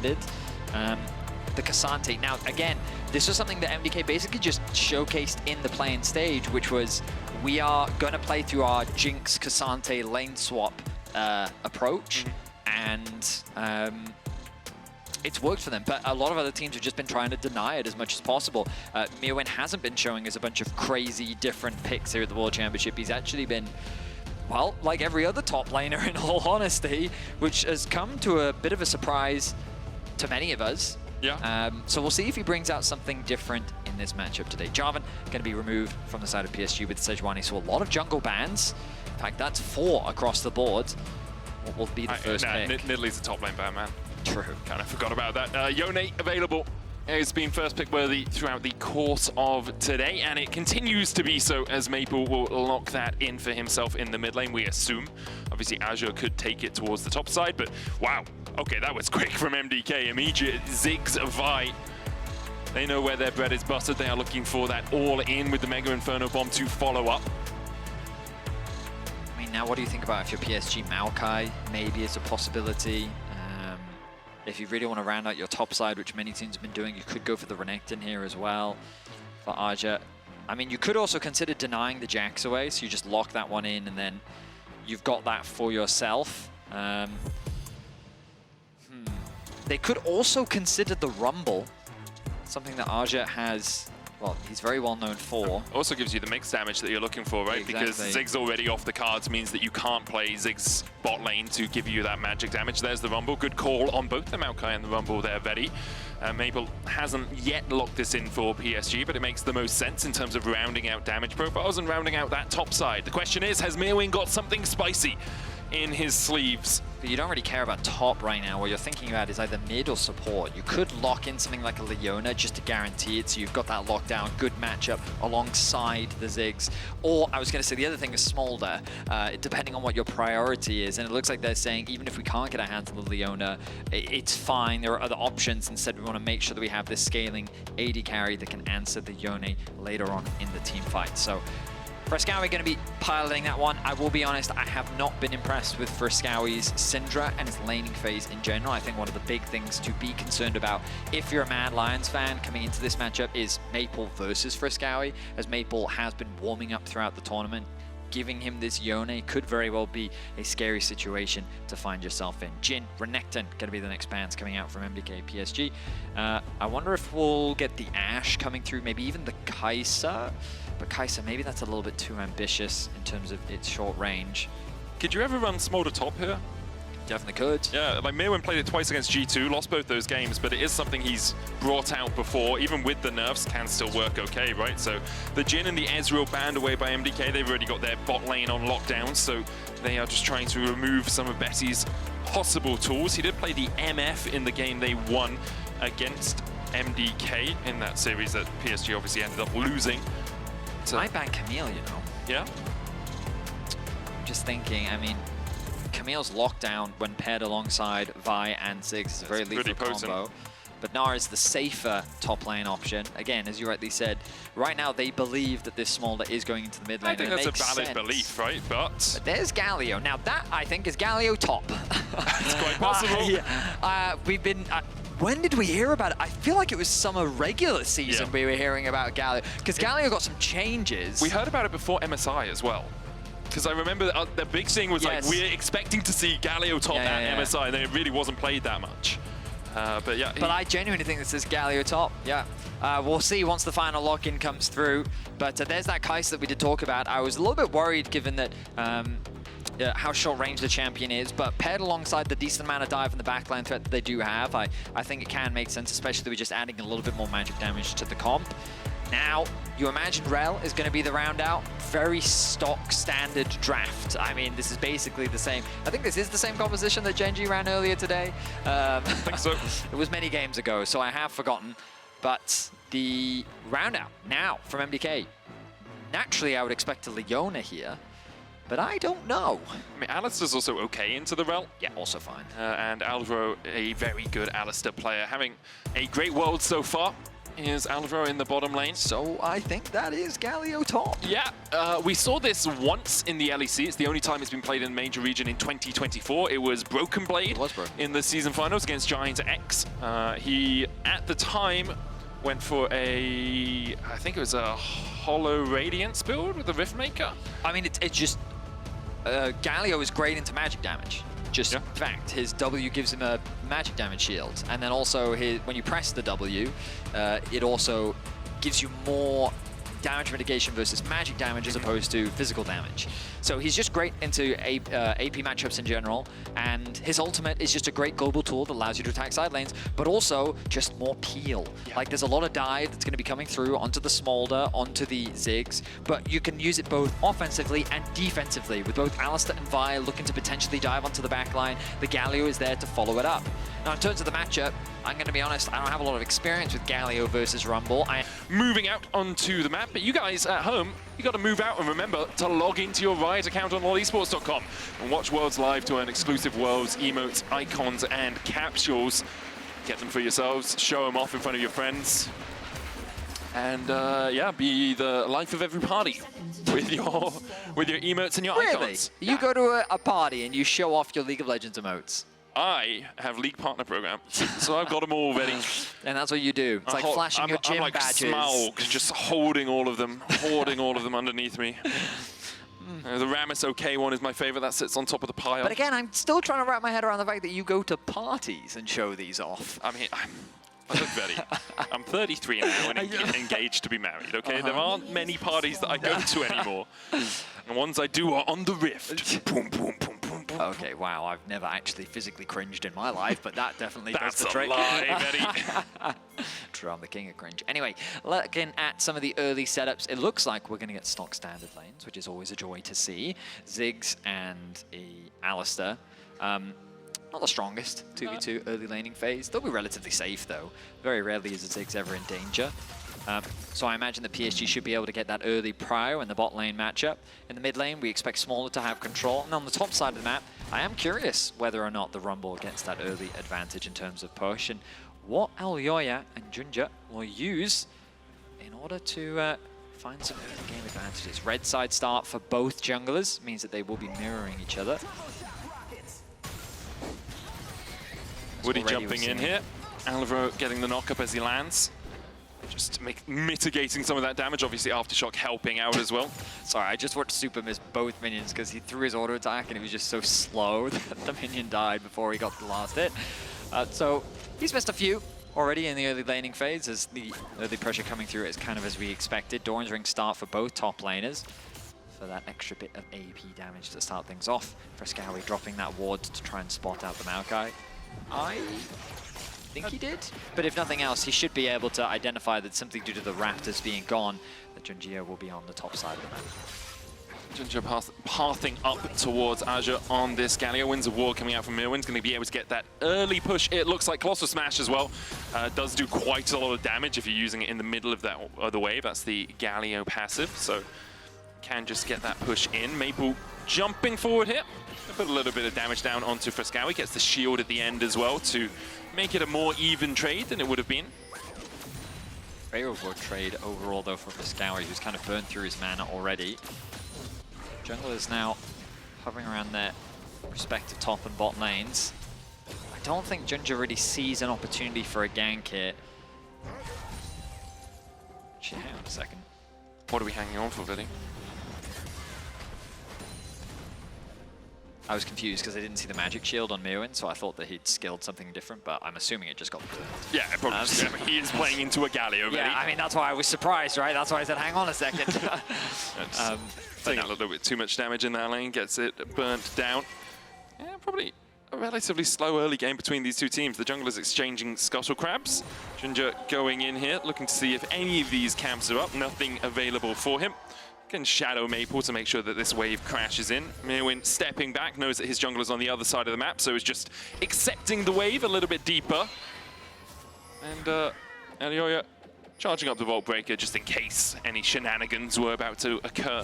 landed. The Cassante. Now, again, this was something that MDK basically just showcased in the playing stage, which was we are going to play through our Jinx Cassante lane swap approach, and it's worked for them. But a lot of other teams have just been trying to deny it as much as possible. Myrwn hasn't been showing us a bunch of crazy different picks here at the World Championship. He's actually been, well, like every other top laner in all honesty, which has come to a bit of a surprise to many of us. Yeah. So we'll see if he brings out something different in this matchup today. Jarvan going to be removed from the side of PSG with Sejuani, so a lot of jungle bans. In fact, that's 4 across the board. What will be the first pick? Nidalee a top lane ban, man. True. Kind of forgot about that. Yone available. It's been first pick worthy throughout the course of today, and it continues to be so as Maple will lock that in for himself in the mid lane, we assume. Obviously, Azhi could take it towards the top side, but wow. Okay, that was quick from MDK. Immediate Ziggs Vi. They know where their bread is buttered. They are looking for that all-in with the Mega Inferno Bomb to follow up. I mean, now what do you think about if you're PSG? Maokai maybe is a possibility. If you really want to round out your top side, which many teams have been doing, you could go for the Renekton here as well for Azhi. I mean, you could also consider denying the Jax away, so you just lock that one in and then you've got that for yourself. They could also consider the Rumble, something that Azhi has, well, he's very well known for. Also gives you the mixed damage that you're looking for, right? Exactly. Because Ziggs already off the cards means that you can't play Ziggs bot lane to give you that magic damage. There's the Rumble. Good call on both the Maokai and the Rumble there, Vedi. Maple hasn't yet locked this in for PSG, but it makes the most sense in terms of rounding out damage profiles and rounding out that top side. The question is, has Myrwn got something spicy in his sleeves? But you don't really care about top right now. What you're thinking about is either mid or support. You could lock in something like a Leona just to guarantee it, so you've got that lockdown, good matchup alongside the Ziggs. Or, I was going to say, the other thing is Smolder, depending on what your priority is. And it looks like they're saying, even if we can't get our hands on the Leona, it's fine. There are other options. Instead, we want to make sure that we have this scaling AD carry that can answer the Yone later on in the team fight. So, Fresskowy going to be piloting that one. I will be honest, I have not been impressed with Fresskowy's Syndra and his laning phase in general. I think one of the big things to be concerned about if you're a Mad Lions fan coming into this matchup is Maple versus Fresskowy, as Maple has been warming up throughout the tournament. Giving him this Yone could very well be a scary situation to find yourself in. Jhin, Renekton, going to be the next bans coming out from MDK PSG. I wonder if we'll get the Ashe coming through, maybe even the Kaisa. But Kaisa, maybe that's a little bit too ambitious in terms of its short range. Could you ever run Smolder top here? Definitely could. Yeah, like Myrwn played it twice against G2, lost both those games, but it is something he's brought out before, even with the nerfs, can still work okay, right? So the Jhin and the Ezreal banned away by MDK, they've already got their bot lane on lockdown, so they are just trying to remove some of Betty's possible tools. He did play the MF in the game they won against MDK in that series that PSG obviously ended up losing. So, I ban Camille, you know. Yeah? Just thinking, I mean, Camille's lockdown when paired alongside Vi and Ziggs is a very lethal combo. But Nara is the safer top lane option. Again, as you rightly said, right now they believe that this Smolder is going into the mid lane. I think that's a valid belief, right? But there's Galio. Now that, I think, is Galio top. It's quite possible. We've been... when did we hear about it? I feel like it was summer regular season we were hearing about Galio. Because Galio got some changes. We heard about it before MSI as well. Because I remember the big thing was like, we're expecting to see Galio top at MSI, and then it really wasn't played that much. But yeah. But I genuinely think this is Galio top, we'll see once the final lock-in comes through. But there's that Kaisa that we did talk about. I was a little bit worried given that how short range the champion is, but paired alongside the decent amount of dive and the backline threat that they do have, I think it can make sense, especially with just adding a little bit more magic damage to the comp. Now, you imagine Rell is going to be the round out. Very stock standard draft. I mean, this is basically the same. I think this is the same composition that JunJia ran earlier today. I think so. It was many games ago, so I have forgotten. But the round out now from MDK. Naturally, I would expect a Leona here, but I don't know. I mean, Alistar's also okay into the Rell. Yeah, also fine. And Alvaro, a very good Alistar player, having a great world so far. is Alvaro in the bottom lane. So I think that is Galio top. Yeah, we saw this once in the LEC. It's the only time it's been played in major region in 2024. It was Broken Blade in the season finals against Giant X. He, at the time, went for I think it was a Hollow Radiance build with the Riftmaker. I mean, it's just, Galio is great into magic damage. Just fact, his W gives him a magic damage shield, and then also when you press the W, it also gives you more damage mitigation versus magic damage as opposed to physical damage. So he's just great into AP matchups in general, and his ultimate is just a great global tool that allows you to attack side lanes, but also just more peel. Like there's a lot of dive that's going to be coming through onto the Smolder, onto the Ziggs, but you can use it both offensively and defensively, with both Alistar and Vi looking to potentially dive onto the backline. The Galio is there to follow it up. Now in terms of the matchup, I'm going to be honest, I don't have a lot of experience with Galio versus Rumble. Moving out onto the map, but you guys at home, you got to move out and remember to log into your Riot account on lolesports.com and watch Worlds live to earn exclusive Worlds, emotes, icons, and capsules. Get them for yourselves, show them off in front of your friends, and yeah, be the life of every party with your emotes and your icons. You go to a party and you show off your League of Legends emotes? I have League Partner Program, so I've got them all ready. And that's what you do. It's like flashing your gym badges. I'm like Smaug, just holding all of them, hoarding all of them underneath me. The Rammus OK one is my favorite. That sits on top of the pile. But again, I'm still trying to wrap my head around the fact that you go to parties and show these off. I mean, I look very... I'm 33 now and engaged to be married, okay? There aren't many parties that I go to anymore. The ones I do are on the Rift. Boom, boom, boom. Okay, wow, I've never actually physically cringed in my life, but that definitely does the trick. That's a lie, Betty. True, I'm the king of cringe. Anyway, looking at some of the early setups, it looks like we're going to get stock standard lanes, which is always a joy to see. Ziggs and Alistar. Not the strongest 2v2 early laning phase. They'll be relatively safe, though. Very rarely is a Ziggs ever in danger. So I imagine the PSG should be able to get that early prio in the bot lane matchup. In the mid lane, we expect Smolder to have control. And on the top side of the map, I am curious whether or not the Rumble gets that early advantage in terms of push, and what Elyoya and JunJia will use in order to find some early game advantages. Red side start for both junglers means that they will be mirroring each other. Woody jumping in here. Alvaro getting the knock up as he lands. Just mitigating some of that damage. Obviously, Aftershock helping out as well. Sorry, I just watched Supa miss both minions because he threw his auto attack and it was just so slow that the minion died before he got the last hit. So he's missed a few already in the early laning phase, as the early pressure coming through is kind of as we expected. Doran's Ring start for both top laners for that extra bit of AP damage to start things off. Fresskowy dropping that ward to try and spot out the Maokai. I think he did, but if nothing else, he should be able to identify that simply due to the Raptors being gone, that JunJia will be on the top side of the map. JunJia pathing up towards Azhi on this Galio. Winds of War coming out from Myrwn's going to be able to get that early push. It looks like Colossal Smash as well. Does do quite a lot of damage if you're using it in the middle of that other wave. That's the Galio passive, so can just get that push in. Maple jumping forward here. Put a little bit of damage down onto Fresskowy. Gets the shield at the end as well to make it a more even trade than it would have been. Favorable trade overall, though, for Fresskowy, who's kind of burned through his mana already. Jungle is now hovering around their respective top and bot lanes. I don't think JunJia really sees an opportunity for a gank here. Actually, hang on a second. What are we hanging on for, Vedi? I was confused because I didn't see the magic shield on Myrwn, so I thought that he'd skilled something different, but I'm assuming it just got burned. Yeah, probably just, he is playing into a Galio, Yeah, I mean, that's why I was surprised, right? That's why I said, hang on a second. Taking a little bit too much damage in that lane, gets it burnt down. Yeah, probably a relatively slow early game between these two teams. The junglers exchanging scuttle crabs. JunJia going in here, looking to see if any of these camps are up. Nothing available for him. Can shadow Maple to make sure that this wave crashes in. Myrwn stepping back, knows that his jungler's on the other side of the map, so is just accepting the wave a little bit deeper. And Elyoya charging up the Vault Breaker just in case any shenanigans were about to occur.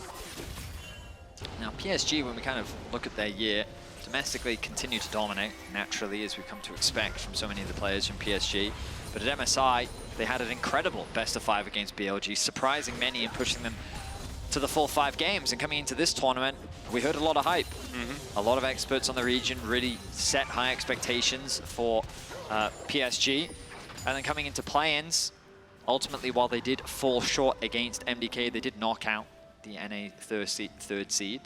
Now PSG, when we kind of look at their year, domestically continue to dominate, naturally, as we've come to expect from so many of the players from PSG. But at MSI, they had an incredible best-of-5 against BLG, surprising many and pushing them to the full 5 games. And coming into this tournament, we heard a lot of hype. A lot of experts on the region really set high expectations for PSG. And then coming into play-ins, ultimately, while they did fall short against MDK, they did knock out the NA third seed.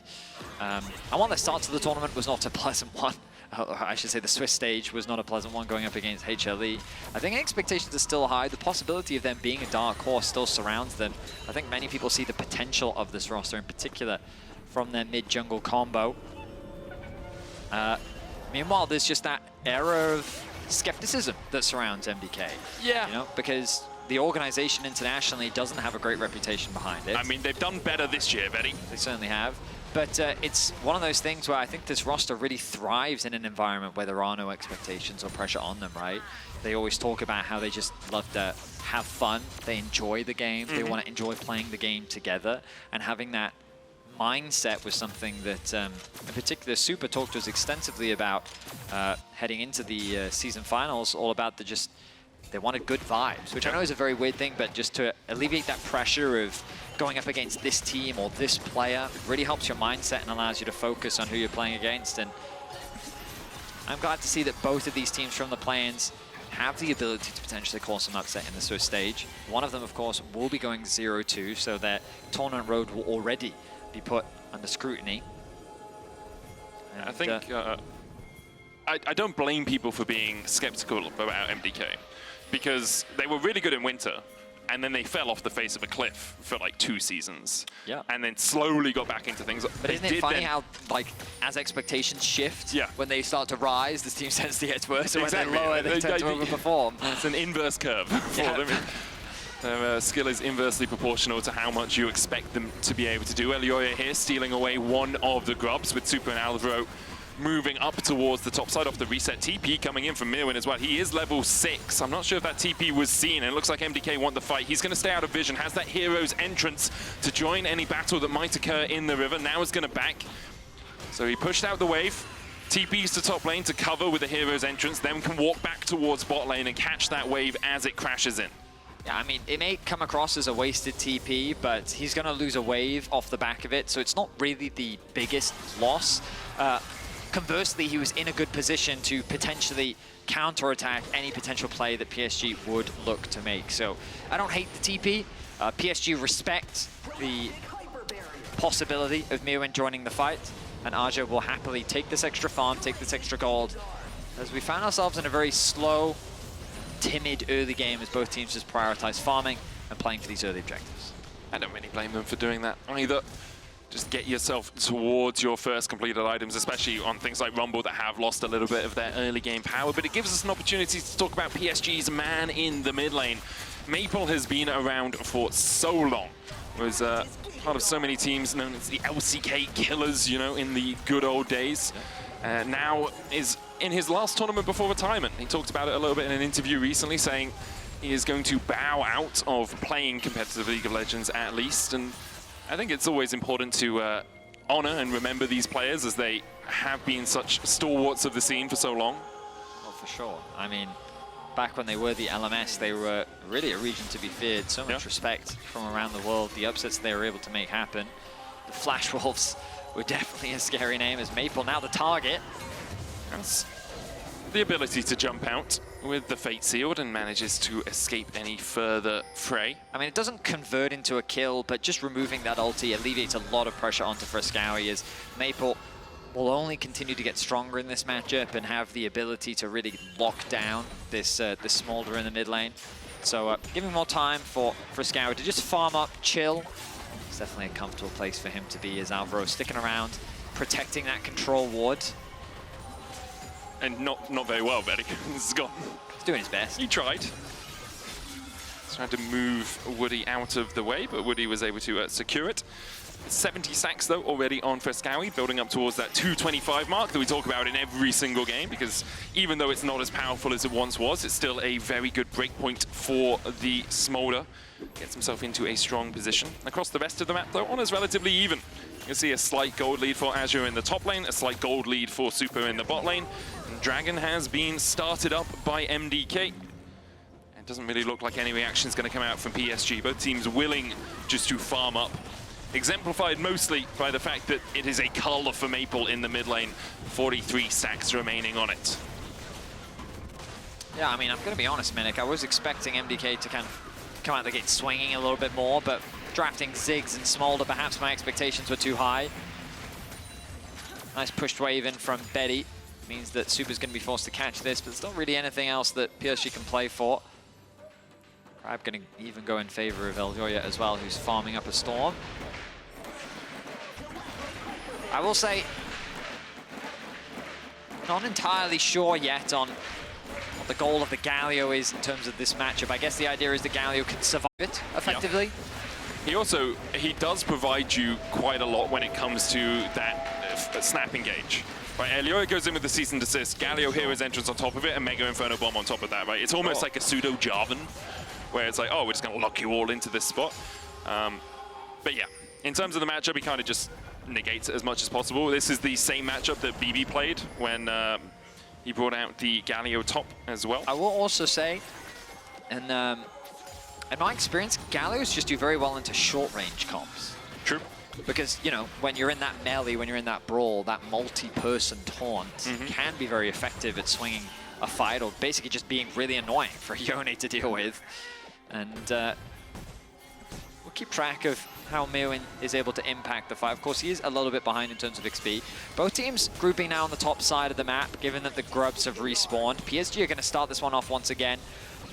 And while the start to the tournament was not a pleasant one, or I should say the Swiss stage was not a pleasant one going up against HLE, I think expectations are still high. The possibility of them being a dark horse still surrounds them. I think many people see the potential of this roster, in particular from their mid-jungle combo. Meanwhile, there's just that era of skepticism that surrounds MDK. Yeah. You know, because the organization internationally doesn't have a great reputation behind it. I mean, they've done better this year, Betty. They certainly have. But it's one of those things where I think this roster really thrives in an environment where there are no expectations or pressure on them, right? They always talk about how they just love to have fun. They enjoy the game. They want to enjoy playing the game together. And having that mindset was something that, in particular, Supa talked to us extensively about heading into the season finals, all about they wanted good vibes, which I know is a very weird thing, but just to alleviate that pressure of going up against this team or this player really helps your mindset and allows you to focus on who you're playing against. And I'm glad to see that both of these teams from the play-ins have the ability to potentially cause an upset in the Swiss stage. One of them, of course, will be going 0-2, so their tournament road will already be put under scrutiny. And I think I don't blame people for being skeptical about MDK, because they were really good in winter, and then they fell off the face of a cliff for like 2 seasons. Yeah. And then slowly got back into things. But isn't it funny how, like, as expectations shift, when they start to rise, this team tends to get worse, and when they lower, they tend to overperform. It's an inverse curve for them. Their skill is inversely proportional to how much you expect them to be able to do. Elyoya here stealing away one of the grubs, with Supa and Alvaro moving up towards the top side off the reset. TP coming in from Myrwn as well. He is level 6. I'm not sure if that TP was seen, and it looks like MDK want the fight. He's going to stay out of vision, has that hero's entrance to join any battle that might occur in the river. Now is going to back. So he pushed out the wave. TP's to top lane to cover with the hero's entrance, then can walk back towards bot lane and catch that wave as it crashes in. Yeah, I mean, it may come across as a wasted TP, but he's going to lose a wave off the back of it, so it's not really the biggest loss. Conversely, he was in a good position to potentially counterattack any potential play that PSG would look to make. So I don't hate the TP. PSG respect the possibility of Myrwn joining the fight, and Azhi will happily take this extra farm, take this extra gold, as we found ourselves in a very slow, timid early game as both teams just prioritize farming and playing for these early objectives. I don't really blame them for doing that either. Just get yourself towards your first completed items, especially on things like Rumble that have lost a little bit of their early game power. But it gives us an opportunity to talk about PSG's man in the mid lane. Maple has been around for so long. Was part of so many teams known as the LCK Killers, you know, in the good old days. Now is in his last tournament before retirement. He talked about it a little bit in an interview recently, saying he is going to bow out of playing competitive League of Legends at least. And I think it's always important to honor and remember these players, as they have been such stalwarts of the scene for so long. Well, for sure. I mean, back when they were the LMS, they were really a region to be feared. So much respect from around the world. The upsets they were able to make happen. The Flash Wolves were definitely a scary name, as Maple now the target. Has the ability to jump out with the Fate Sealed and manages to escape any further fray. I mean, it doesn't convert into a kill, but just removing that ulti alleviates a lot of pressure onto Fresskowy, as Maple will only continue to get stronger in this matchup and have the ability to really lock down this Smolder in the mid lane. So giving more time for Fresskowy to just farm up, chill. It's definitely a comfortable place for him to be, as Alvaro sticking around, protecting that control ward. And not very well, Betty. He's gone. He's doing his best. He tried. He's trying to move Woody out of the way, but Woody was able to secure it. 70 sacks, though, already on Fresskowy, building up towards that 225 mark that we talk about in every single game, because even though it's not as powerful as it once was, it's still a very good breakpoint for the Smolder. Gets himself into a strong position. Across the rest of the map, though, Honor's relatively even. You see a slight gold lead for Azhi in the top lane, a slight gold lead for Supa in the bot lane. And Dragon has been started up by MDK. And Doesn't really look like any reaction is going to come out from PSG. Both teams willing just to farm up. Exemplified mostly by the fact that it is a cull for Maple in the mid lane. 43 stacks remaining on it. Yeah, I mean, I'm going to be honest, Minik. I was expecting MDK to kind of come out the gate swinging a little bit more, but drafting Ziggs and Smolder, perhaps my expectations were too high. Nice pushed wave in from Betty. Means that Supa's going to be forced to catch this, but there's not really anything else that PSG can play for. Crab going to even go in favor of Elyoya as well, who's farming up a storm. I will say, not entirely sure yet on what the goal of the Galio is in terms of this matchup. I guess the idea is the Galio can survive it effectively. Yeah. He does provide you quite a lot when it comes to that snap engage. Right, Elyoya goes in with the cease and desist, Galio Hero's entrance on top of it, and Mega Inferno Bomb on top of that, right? It's almost like a pseudo Jarvan, where it's like, oh, we're just gonna lock you all into this spot. But yeah, in terms of the matchup, he kind of just negates it as much as possible. This is the same matchup that BB played when he brought out the Galio top as well. I will also say, and in my experience, Galios just do very well into short-range comps. True. Because, you know, when you're in that melee, when you're in that brawl, that multi-person taunt can be very effective at swinging a fight or basically just being really annoying for Yone to deal with. And we'll keep track of how Myrwn is able to impact the fight. Of course, he is a little bit behind in terms of XP. Both teams grouping now on the top side of the map, given that the Grubs have respawned. PSG are going to start this one off once again.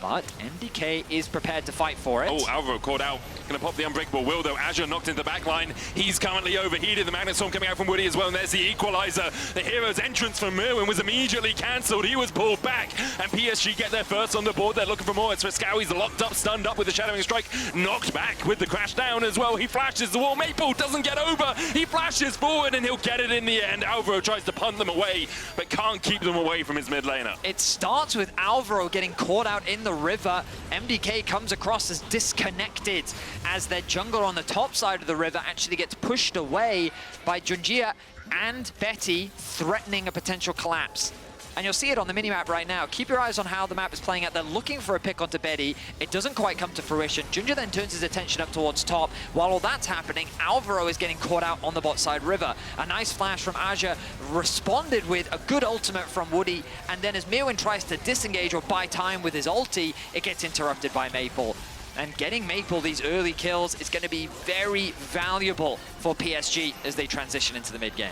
But MDK is prepared to fight for it. Oh, Alvaro caught out. Gonna pop the Unbreakable Will, though. Azhi knocked into the back line. He's currently overheated. The Magnet Storm coming out from Woody as well, and there's the equalizer. The hero's entrance from Myrwn was immediately cancelled. He was pulled back, and PSG get their first on the board. They're looking for more. It's Fresskowy's locked up, stunned up with the Shadowing Strike. Knocked back with the crash down as well. He flashes the wall. Maple doesn't get over. He flashes forward, and he'll get it in the end. Alvaro tries to punt them away, but can't keep them away from his mid laner. It starts with Alvaro getting caught out in the river. MDK comes across as disconnected as their jungler on the top side of the river actually gets pushed away by JunJia and Betty, threatening a potential collapse. And you'll see it on the minimap right now. Keep your eyes on how the map is playing out. They're looking for a pick onto Betty. It doesn't quite come to fruition. JunJia then turns his attention up towards top. While all that's happening, Alvaro is getting caught out on the bot side river. A nice flash from Azhi, responded with a good ultimate from Woody, and then as Myrwn tries to disengage or buy time with his ulti, it gets interrupted by Maple. And getting Maple these early kills is going to be very valuable for PSG as they transition into the mid-game.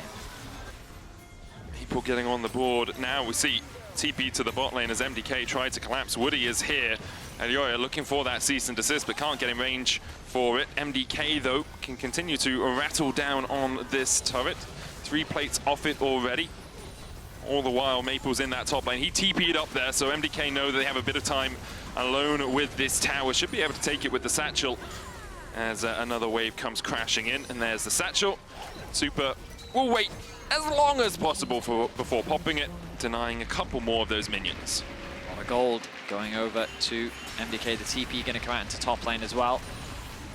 People getting on the board. Now we see TP to the bot lane as MDK tried to collapse. Woody is here. Elyoya looking for that cease and desist, but can't get in range for it. MDK, though, can continue to rattle down on this turret. 3 plates off it already. All the while, Maple's in that top lane. He TP'd up there, so MDK know that they have a bit of time alone with this tower. Should be able to take it with the satchel as another wave comes crashing in. And there's the satchel. Supa will wait as long as possible before popping it, denying a couple more of those minions. A lot of gold going over to MDK. The TP going to come out into top lane as well.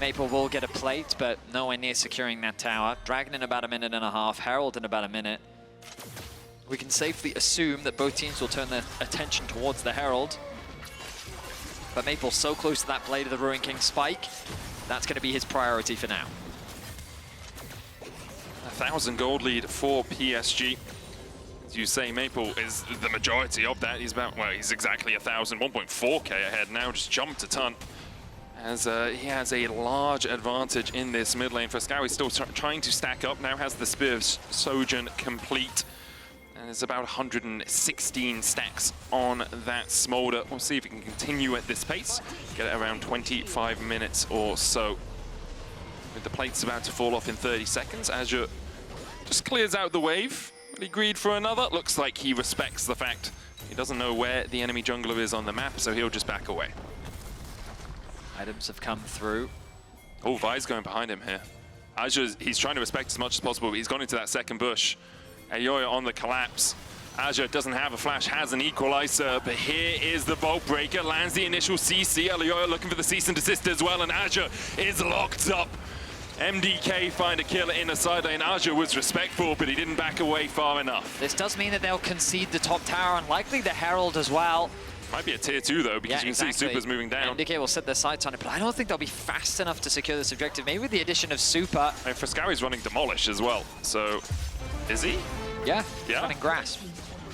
Maple will get a plate, but nowhere near securing that tower. Dragon in about a minute and a half, Herald in about a minute. We can safely assume that both teams will turn their attention towards the Herald. But Maple's so close to that Blade of the Ruin King spike, that's going to be his priority for now. 1,000 gold lead for PSG. As you say, Maple is the majority of that. He's about, well, he's exactly 1,000, 1.4k ahead now, just jumped a ton. As he has a large advantage in this mid lane. Fresskowy still trying to stack up, now has the Spear of Sojourn complete. And it's about 116 stacks on that Smolder. We'll see if he can continue at this pace. Get it around 25 minutes or so. With the plates about to fall off in 30 seconds, Azhi just clears out the wave. Will he greed for another? Looks like he respects the fact he doesn't know where the enemy jungler is on the map, so he'll just back away. Items have come through. Oh, Vi's going behind him here. Azhi, he's trying to respect as much as possible, but he's gone into that second bush. Elyoya on the collapse. Azhi doesn't have a flash, has an equalizer, but here is the Vault Breaker, lands the initial CC. Elyoya looking for the cease and desist as well, and Azhi is locked up. MDK find a kill in a side lane. Azhi was respectful, but he didn't back away far enough. This does mean that they'll concede the top tower, and likely the Herald as well. Might be a tier 2 though, because you can see Supa's moving down. MDK will set their sights on it, but I don't think they'll be fast enough to secure this objective. Maybe with the addition of Supa. And Fresskowy's running Demolish as well, so is he? Yeah, he's running Grasp.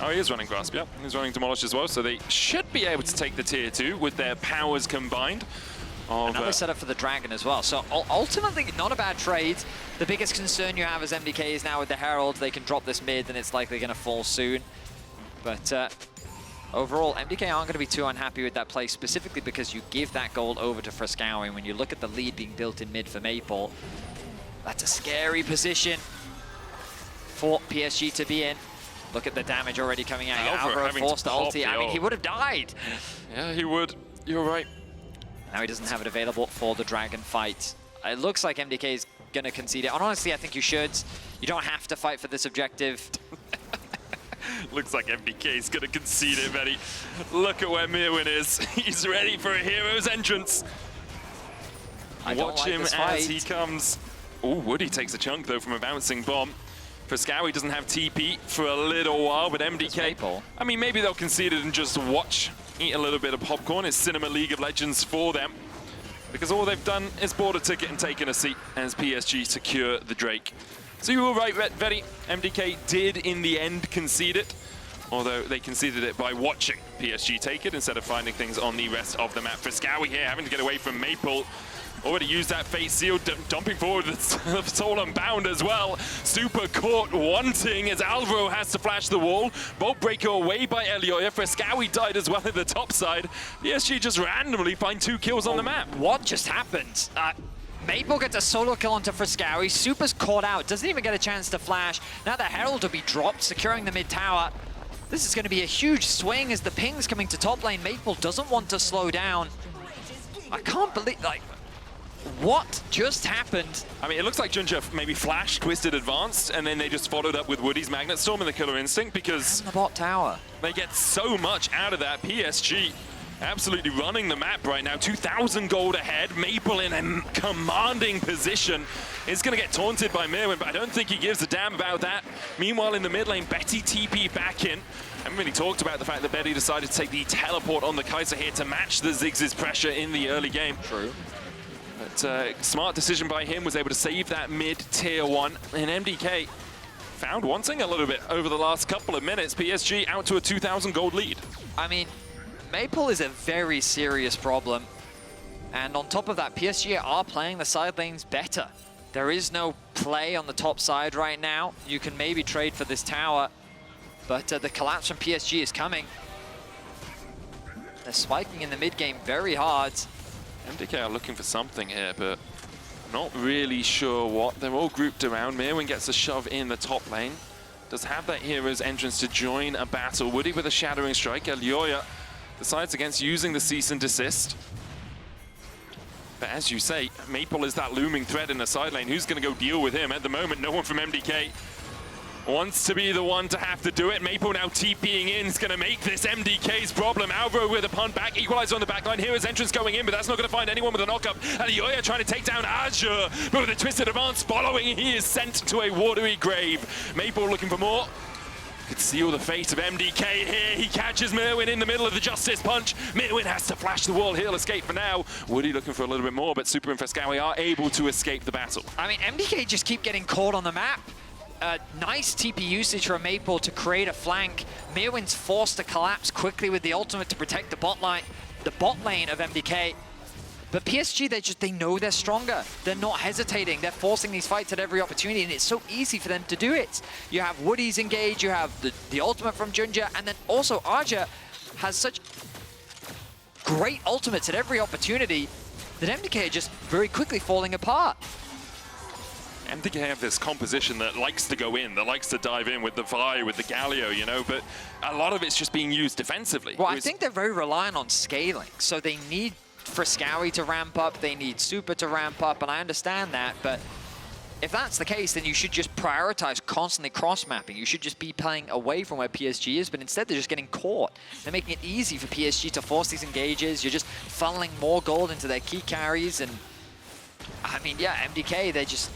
Oh, he is running Grasp, yeah. He's running Demolish as well, so they should be able to take the tier 2 with their powers combined. Another setup for the Dragon as well. So ultimately, not a bad trade. The biggest concern you have as MDK is now with the Herald. They can drop this mid, and it's likely going to fall soon. But overall, MDK aren't going to be too unhappy with that play, specifically because you give that gold over to Fresskowy. When you look at the lead being built in mid for Maple, that's a scary position for PSG to be in. Look at the damage already coming out. Alvaro forced the ulti. I mean, he would have died. Yeah, he would. You're right. Now he doesn't have it available for the Dragon fight. It looks like MDK is going to concede it. And honestly, I think you should. You don't have to fight for this objective. Looks like MDK is going to concede it, Vedi. Look at where Myrwn is. He's ready for a hero's entrance. Watch him as he comes. Oh, Woody takes a chunk, though, from a bouncing bomb. Fresskowy doesn't have TP for a little while, but MDK, I mean, maybe they'll concede it and just watch, eat a little bit of popcorn. It's Cinema League of Legends for them, because all they've done is bought a ticket and taken a seat as PSG secure the Drake. So you were right, Vedi. MDK did, in the end, concede it, although they conceded it by watching PSG take it instead of finding things on the rest of the map. Fresskowy here having to get away from Maple. Already used that Fate Seal, dumping forward with Soul Unbound as well. Super caught wanting as Alvaro has to flash the wall. Bolt Breaker away by Elyoya. Fresskowy died as well at the top side. PSG just randomly find 2 kills on the map. What just happened? Maple gets a solo kill onto Fresskowy. Supa's caught out, doesn't even get a chance to flash. Now the Herald will be dropped, securing the mid tower. This is going to be a huge swing as the ping's coming to top lane. Maple doesn't want to slow down. I can't believe, like, what just happened? I mean, it looks like JunJia maybe flashed, twisted, advanced, and then they just followed up with Woody's Magnet Storm and the Killer Instinct, because the bot tower, they get so much out of that. PSG absolutely running the map right now. 2,000 gold ahead. Maple in a commanding position is going to get taunted by Myrwn, but I don't think he gives a damn about that. Meanwhile, in the mid lane, Betty TP back in. I haven't really talked about the fact that Betty decided to take the teleport on the Kaisa here to match the Ziggs' pressure in the early game. True. But smart decision by him, was able to save that mid tier 1. And MDK found wanting a little bit over the last couple of minutes. PSG out to a 2,000 gold lead. I mean, Maple is a very serious problem. And on top of that, PSG are playing the side lanes better. There is no play on the top side right now. You can maybe trade for this tower, but the collapse from PSG is coming. They're spiking in the mid game very hard. MDK are looking for something here, but not really sure what. They're all grouped around. Myrwn gets a shove in the top lane. Does have that hero's entrance to join a battle. Woody with a Shattering Strike. Elyoya decides against using the Cease and Desist. But as you say, Maple is that looming threat in the side lane. Who's going to go deal with him? At the moment, no one from MDK wants to be the one to have to do it. Maple now TPing in is going to make this MDK's problem. Alvaro with a punt back, Equalizer on the back line. Hero's entrance going in, but that's not going to find anyone with a knock-up. Elyoya trying to take down Azhi, but with a twisted advance following, he is sent to a watery grave. Maple looking for more. Could seal the fate of MDK here. He catches Myrwn in the middle of the Justice Punch. Myrwn has to flash the wall. He'll escape for now. Woody looking for a little bit more, but Supa and Fresskowy are able to escape the battle. I mean, MDK just keep getting caught on the map. Nice TP usage from Maple to create a flank. Myrwn's forced to collapse quickly with the ultimate to protect the bot lane of MDK. But PSG, they know they're stronger. They're not hesitating. They're forcing these fights at every opportunity, and it's so easy for them to do it. You have Woody's engaged, you have the ultimate from JunJia, and then also Azhi has such great ultimates at every opportunity that MDK are just very quickly falling apart. MDK have this composition that likes to go in, that likes to dive in with the Vi, with the Galio, you know, but a lot of it's just being used defensively. Well, I think they're very reliant on scaling, so they need Fresskowy to ramp up, they need Supa to ramp up, and I understand that, but if that's the case, then you should just prioritize constantly cross-mapping. You should just be playing away from where PSG is, but instead they're just getting caught. They're making it easy for PSG to force these engages. You're just funneling more gold into their key carries, and I mean, yeah, MDK, they're just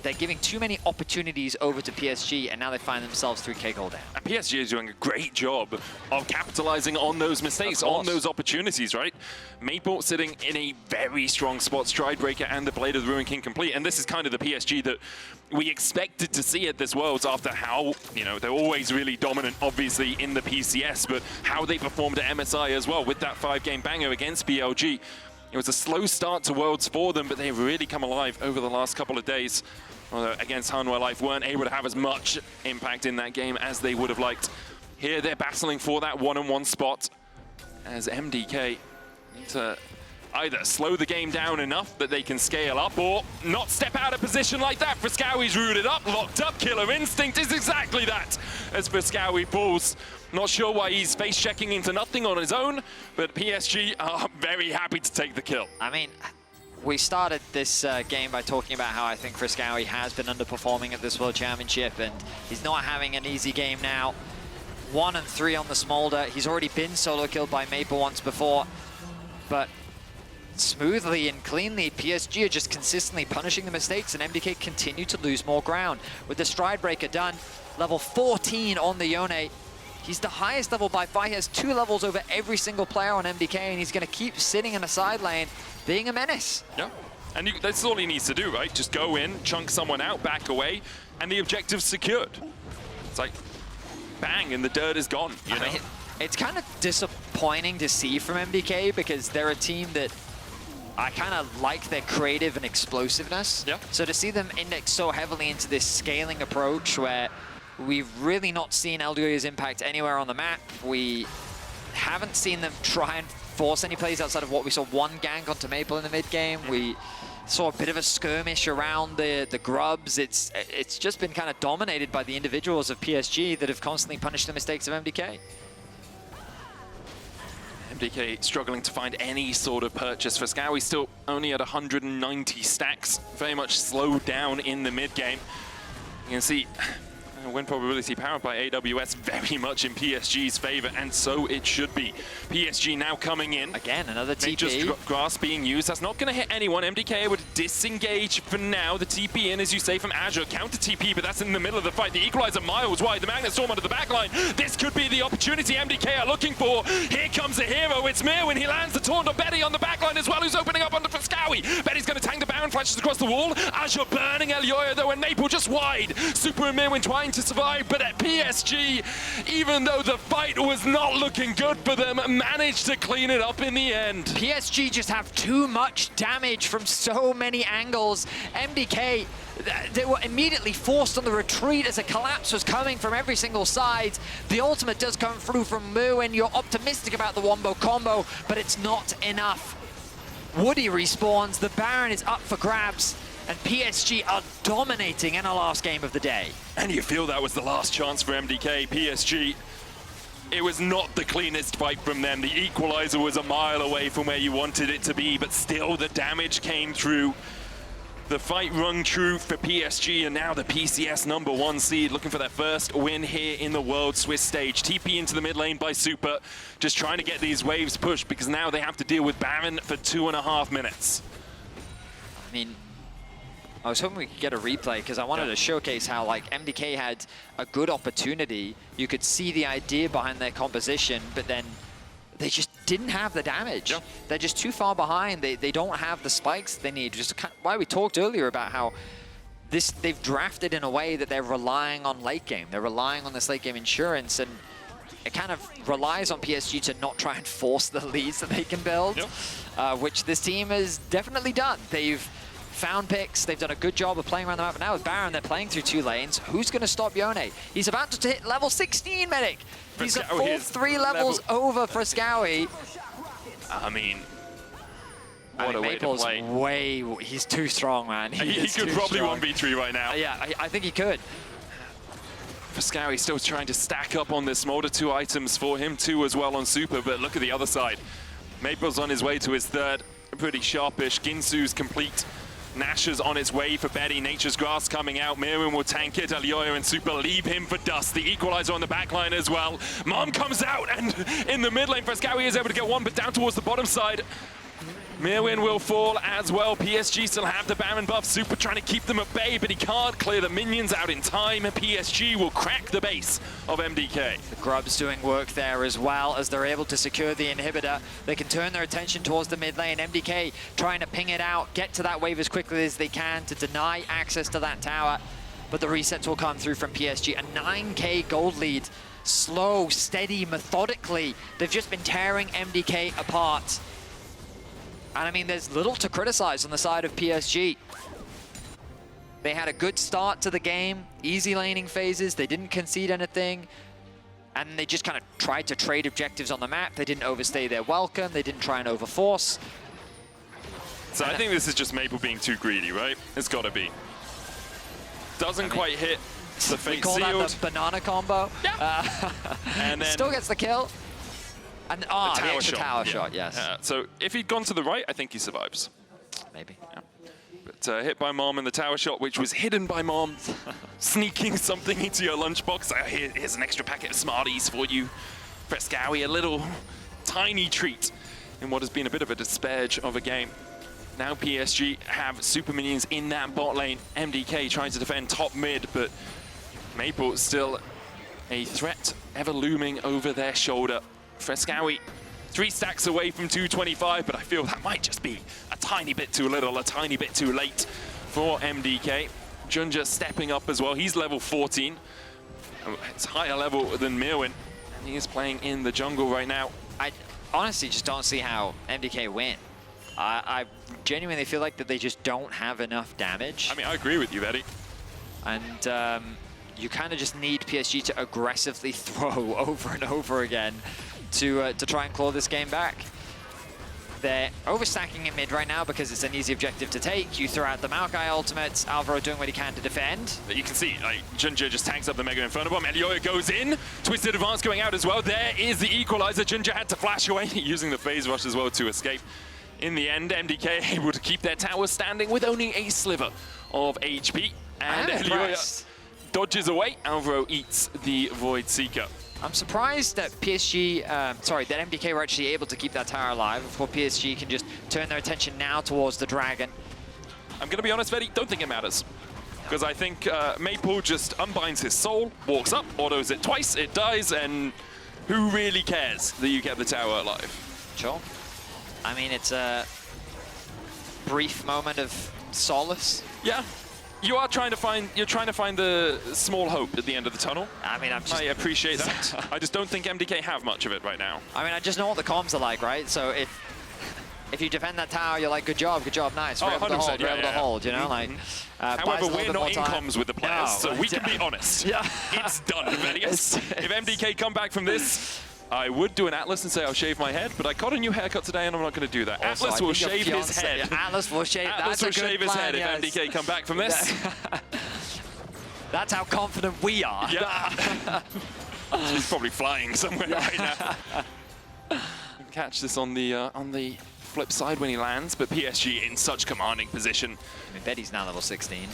they're giving too many opportunities over to PSG, and now they find themselves 3K goal down. And PSG is doing a great job of capitalizing on those mistakes, on those opportunities, right? Maple sitting in a very strong spot, Stride Breaker and the Blade of the Ruin King complete, and this is kind of the PSG that we expected to see at this Worlds after how, you know, they're always really dominant, obviously, in the PCS, but how they performed at MSI as well with that 5-game banger against BLG. It was a slow start to Worlds for them, but they've really come alive over the last couple of days. Although against Hanwha Life weren't able to have as much impact in that game as they would have liked. Here they're battling for that one-on-one spot as MDK need to either slow the game down enough that they can scale up or not step out of position like that. Fresskowy's rooted up, locked up. Killer Instinct is exactly that as Fresskowy falls. Not sure why he's face-checking into nothing on his own, but PSG are very happy to take the kill. I mean, we started this game by talking about how I think Fresskowy has been underperforming at this World Championship, and he's not having an easy game now. 1 and 3 on the Smolder. He's already been solo killed by Maple once before, but smoothly and cleanly, PSG are just consistently punishing the mistakes, and MDK continue to lose more ground. With the Stride Breaker done, level 14 on the Yone. He's the highest level by far. He has 2 levels over every single player on MDK, and he's going to keep sitting in a side lane, being a menace. Yeah, and that's all he needs to do, right? Just go in, chunk someone out, back away, and the objective's secured. It's like, bang, and the dirt is gone, you know? Mean, it's kind of disappointing to see from MDK because they're a team that I kind of like their creative and explosiveness. Yeah. So to see them index so heavily into this scaling approach where we've really not seen Elyoya's impact anywhere on the map. We haven't seen them try and force any plays outside of what we saw one gank onto Maple in the mid game. We saw a bit of a skirmish around the grubs. It's just been kind of dominated by the individuals of PSG that have constantly punished the mistakes of MDK. MDK struggling to find any sort of purchase. Fresskowy still only at 190 stacks, very much slowed down in the mid game. You can see win probability powered by AWS very much in PSG's favor, and so it should be. PSG now coming in. Again, another TP. Just grass being used. That's not going to hit anyone. MDK would disengage for now. The TP in, as you say, from Azure. Counter TP, but that's in the middle of the fight. The Equalizer miles wide. The Magnet Storm under the backline. This could be the opportunity MDK are looking for. Here comes a hero. It's Myrwn. He lands the taunt on Betty on the backline as well, who's opening up under Fresskowy. Betty's going to tank the Baron, flashes across the wall. Azure burning Elyoya, though, and Maple just wide. Supa and Myrwn trying to survive, but at PSG, even though the fight was not looking good for them, managed to clean it up in the end. PSG just have too much damage from so many angles. MDK, they were immediately forced on the retreat as a collapse was coming from every single side. The ultimate does come through from Myrwn. You're optimistic about the wombo combo, but it's not enough. Woody respawns, the Baron is up for grabs, and PSG are dominating in our last game of the day. And you feel that was the last chance for MDK. PSG, it was not the cleanest fight from them. The Equalizer was a mile away from where you wanted it to be, but still the damage came through. The fight rung true for PSG, and now the PCS #1 seed looking for their first win here in the World Swiss stage. TP into the mid lane by Supa, just trying to get these waves pushed because now they have to deal with Baron for 2.5 minutes. I mean, I was hoping we could get a replay because I wanted to showcase how like MDK had a good opportunity. You could see the idea behind their composition, but then they just didn't have the damage. Yep. They're just too far behind. They don't have the spikes they need. Just kind of why we talked earlier about how they've drafted in a way that they're relying on late game. They're relying on this late game insurance, and it kind of relies on PSG to not try and force the leads that they can build, which this team has definitely done. They've found picks, they've done a good job of playing around the map, but now with Baron, they're playing through 2 lanes. Who's going to stop Yone? He's about to hit level 16, Medic! He's a full 3 levels over Fresskowy. I mean, what a way to play. He's too strong, man. He could probably 1v3 right now. Yeah, I think he could. Fresskowy still trying to stack up on this Smolder. 2 items for him, 2 as well on Supa, but look at the other side. Maple's on his way to his 3rd, pretty sharpish. Ginsu's complete. Nash's on its way for Betty. Nature's Grass coming out. Myrwn will tank it. Elyoya and Supa leave him for dust. The Equalizer on the backline as well. Mom comes out, and in the mid lane, Fresskowy is able to get one, but down towards the bottom side. Myrwn will fall as well. PSG still have the Baron buff. Supa trying to keep them at bay, but he can't clear the minions out in time. PSG will crack the base of MDK. The Grubs doing work there as well as they're able to secure the inhibitor. They can turn their attention towards the mid lane. MDK trying to ping it out, get to that wave as quickly as they can to deny access to that tower. But the resets will come through from PSG. A 9k gold lead. Slow, steady, methodically. They've just been tearing MDK apart. And I mean, there's little to criticize on the side of PSG. They had a good start to the game, easy laning phases, they didn't concede anything, and they just kind of tried to trade objectives on the map. They didn't overstay their welcome, they didn't try and overforce. So I think this is just Maple being too greedy, right? It's gotta be. Doesn't quite hit the fate we call sealed. that the banana combo. Yeah. And then still gets the kill. And the tower shot, yes. So if he'd gone to the right, I think he survives. Maybe. Yeah. But hit by Mom in the tower shot, which was hidden by Mom, sneaking something into your lunchbox. Here's an extra packet of Smarties for you. Fresskowy, a little tiny treat in what has been a bit of a disparage of a game. Now PSG have super minions in that bot lane. MDK trying to defend top mid, but Maple still a threat ever looming over their shoulder. Fresskowy 3 stacks away from 225, but I feel that might just be a tiny bit too little, a tiny bit too late for MDK. JunJia stepping up as well. He's level 14. It's higher level than Myrwn, and he is playing in the jungle right now. I honestly just don't see how MDK win. I genuinely feel like that they just don't have enough damage. I mean, I agree with you, Eddie. And you kind of just need PSG to aggressively throw over and over again to try and claw this game back. They're overstacking in mid right now because it's an easy objective to take. You throw out the Maokai ultimates, Alvaro doing what he can to defend. But you can see, like, JunJia just tanks up the Mega Inferno Bomb. Elyoya goes in, Twisted Advance going out as well. There is the equalizer. JunJia had to flash away, using the phase rush as well to escape. In the end, MDK able to keep their tower standing with only a sliver of HP. And Elyoya dodges away. Alvaro eats the Void Seeker. I'm surprised that PSG, that MDK were actually able to keep that tower alive before PSG can just turn their attention now towards the Dragon. I'm going to be honest, Vedi, don't think it matters. Because I think Maple just unbinds his soul, walks up, autos it twice, it dies, and who really cares that you get the tower alive? Sure. I mean, it's a brief moment of solace. Yeah. You are trying to find, the small hope at the end of the tunnel. I mean, I appreciate that. I just don't think MDK have much of it right now. I mean, I just know what the comms are like, right? So if you defend that tower, you're like, good job, nice. We're able to hold, we're able to hold, you know? Like, however, we're not in comms with the players, so we can be honest. Yeah. It's done, Vedius. If MDK come back from this, I would do an Atlas and say I'll shave my head, but I got a new haircut today and I'm not going to do that. Also, Atlas will shave his head. Yeah, Atlas will shave. That's a good plan, if MDK come back from this. That's how confident we are. Yeah. He's probably flying somewhere right now. Catch this on the flip side when he lands, but PSG in such commanding position. I mean, Betty's now level 16.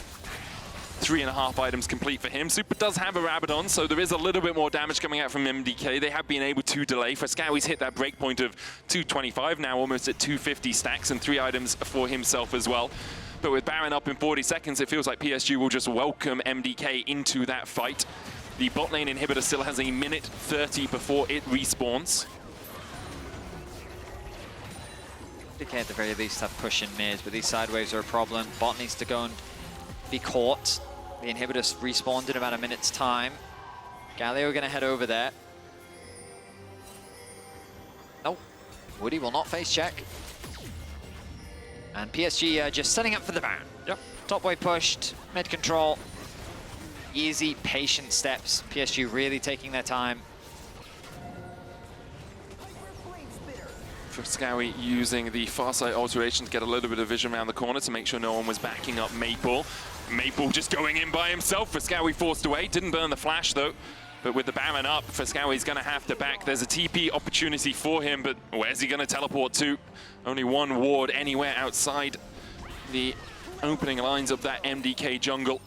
3.5 items complete for him. Supa does have a Rabadon, so there is a little bit more damage coming out from MDK. They have been able to delay. Fresskowy's hit that breakpoint of 225, now almost at 250 stacks, and 3 items for himself as well. But with Baron up in 40 seconds, it feels like PSG will just welcome MDK into that fight. The bot lane inhibitor still has a minute 30 before it respawns. MDK at the very least have push in mid, but these sideways are a problem. Bot needs to go and be caught. The inhibitors respawned in about a minute's time. Galio gonna head over there. Nope. Woody will not face check. And PSG just setting up for the Baron. Yep. Top wave pushed, mid control. Easy, patient steps. PSG really taking their time. Fresskowy using the farsight alteration to get a little bit of vision around the corner to make sure no one was backing up Maple. Maple just going in by himself. Fresskowy forced away. Didn't burn the flash though. But with the Baron up, Fresskowy's going to have to back. There's a TP opportunity for him, but where's he going to teleport to? Only one ward anywhere outside the opening lines of that MDK jungle.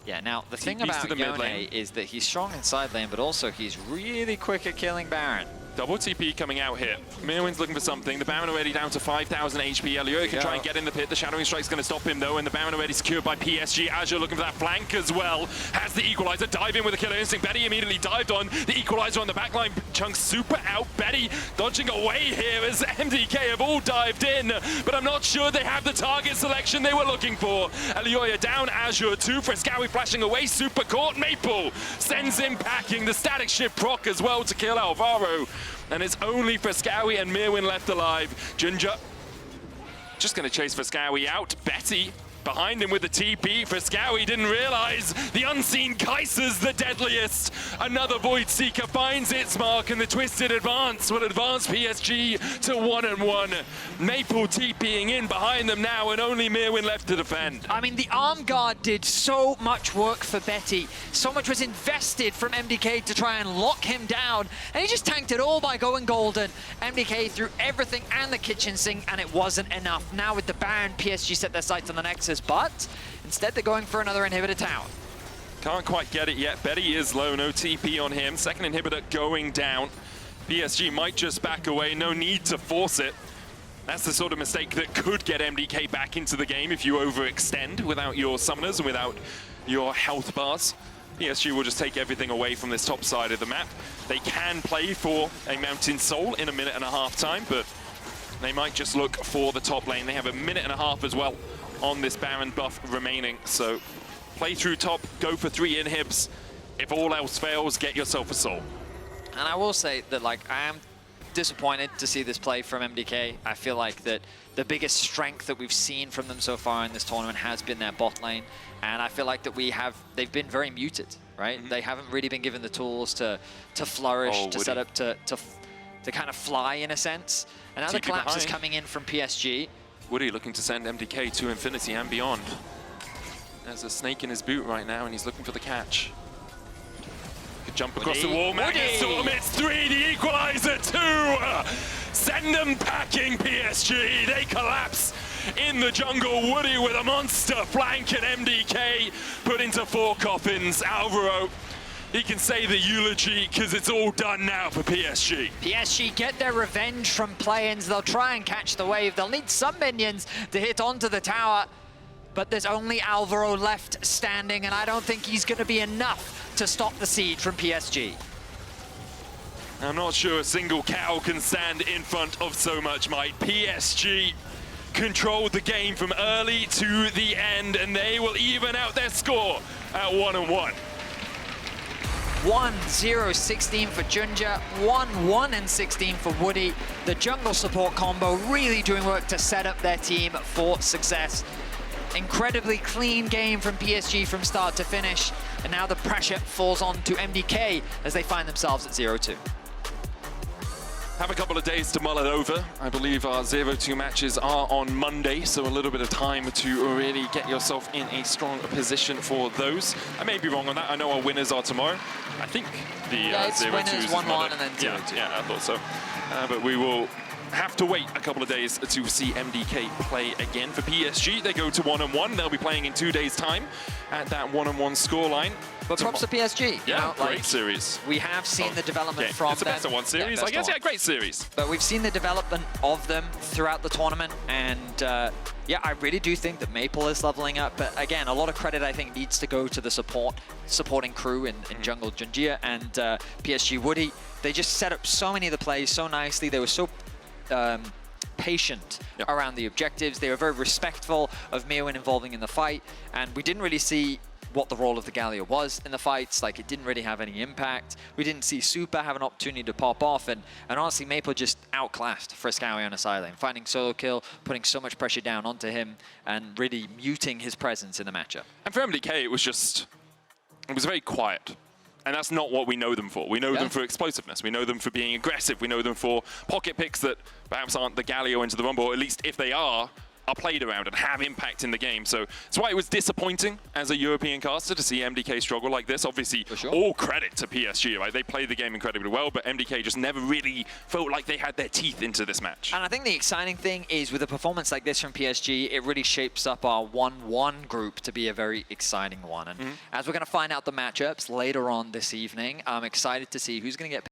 Yeah, now the thing about Yone is that he's strong in side lane, but also he's really quick at killing Baron. Double TP coming out here. Myrwn's looking for something. The Baron already down to 5,000 HP. Elyoya can try and get in the pit. The Shadowing Strike's going to stop him though, and the Baron already secured by PSG. Azhi looking for that flank as well. Has the Equalizer, dive in with a killer instinct. Betty immediately dived on. The Equalizer on the backline. Chunks super out. Betty dodging away here as MDK have all dived in, but I'm not sure they have the target selection they were looking for. Elyoya down, Azure 2. Fresskowy flashing away. Super caught. Maple sends him packing. The static shift proc as well to kill Alvaro. And it's only Fresskowy and Myrwn left alive. JunJia just going to chase Fresskowy out. Betty behind him with the TP. Fresskowy didn't realize the unseen Kaisa's the deadliest. Another Void Seeker finds its mark, and the twisted advance will advance PSG to 1-1. Maple TPing in behind them now, and only Myrwn left to defend. I mean, the arm guard did so much work for Betty. So much was invested from MDK to try and lock him down, and he just tanked it all by going golden. MDK threw everything and the kitchen sink, and it wasn't enough. Now with the Baron, PSG set their sights on the Nexus, but instead they're going for another inhibitor tower. Can't quite get it yet. Betty is low, no TP on him. Second inhibitor going down. PSG might just back away, no need to force it. That's the sort of mistake that could get MDK back into the game if you overextend without your summoners and without your health bars. PSG will just take everything away from this top side of the map. They can play for a Mountain Soul in a minute and a half time, but they might just look for the top lane. They have a minute and a half as well on this Baron buff remaining, so play through top, go for 3 inhibs. If all else fails, get yourself a soul. And I will say that, like, I am disappointed to see this play from MDK. I feel like that the biggest strength that we've seen from them so far in this tournament has been their bot lane, and I feel like that they've been very muted, right? They haven't really been given the tools to flourish, to set up, to kind of fly in a sense. And now the collapse is coming in from PSG. Woody looking to send MDK to infinity and beyond. There's a snake in his boot right now, and he's looking for the catch. Could jump across the wall. Storm, it's 3, the Equalizer 2! Send them packing, PSG. They collapse in the jungle. Woody with a monster flank, and MDK put into 4 coffins. Alvaro, he can say the eulogy because it's all done now for PSG. PSG get their revenge from play-ins. They'll try and catch the wave. They'll need some minions to hit onto the tower, but there's only Alvaro left standing, and I don't think he's going to be enough to stop the siege from PSG. I'm not sure a single cow can stand in front of so much might. PSG controlled the game from early to the end, and they will even out their score at 1-1. 1-0-16 for JunJia, 1-1-16 for Woody. The jungle support combo really doing work to set up their team for success. Incredibly clean game from PSG from start to finish, and now the pressure falls on to MDK as they find themselves at 0-2. Have a couple of days to mull it over. I believe our 0-2 matches are on Monday, so a little bit of time to really get yourself in a strong position for those. I may be wrong on that. I know our winners are tomorrow. I think the 0-2 is 1-1 and then 0-2. Yeah, I thought so. But we will have to wait a couple of days to see MDK play again. For PSG, they go to 1-1. They'll be playing in 2 days' time at that 1-1 scoreline. But props to PSG. Yeah, great series. We have seen the development from them. It's a best of 1 series, I guess. Yeah, great series. But we've seen the development of them throughout the tournament, and yeah, I really do think that Maple is leveling up. But again, a lot of credit I think needs to go to the supporting crew in jungle, JunJia and PSG Woody. They just set up so many of the plays so nicely. They were so patient around the objectives. They were very respectful of Myrwn involving in the fight, and we didn't really see what the role of the Galio was in the fights. Like, it didn't really have any impact. We didn't see Supa have an opportunity to pop off, and honestly, Maple just outclassed Fresskowy on a side lane, finding solo kill, putting so much pressure down onto him, and really muting his presence in the matchup. And for MDK, it was very quiet. And that's not what we know them for. We know them for explosiveness. We know them for being aggressive. We know them for pocket picks that perhaps aren't the Galio into the Rumble, or at least if they are played around and have impact in the game. So that's why it was disappointing as a European caster to see MDK struggle like this. Obviously, all credit to PSG, right? They played the game incredibly well, but MDK just never really felt like they had their teeth into this match. And I think the exciting thing is with a performance like this from PSG, it really shapes up our 1-1 group to be a very exciting one. And as we're going to find out the matchups later on this evening, I'm excited to see who's going to get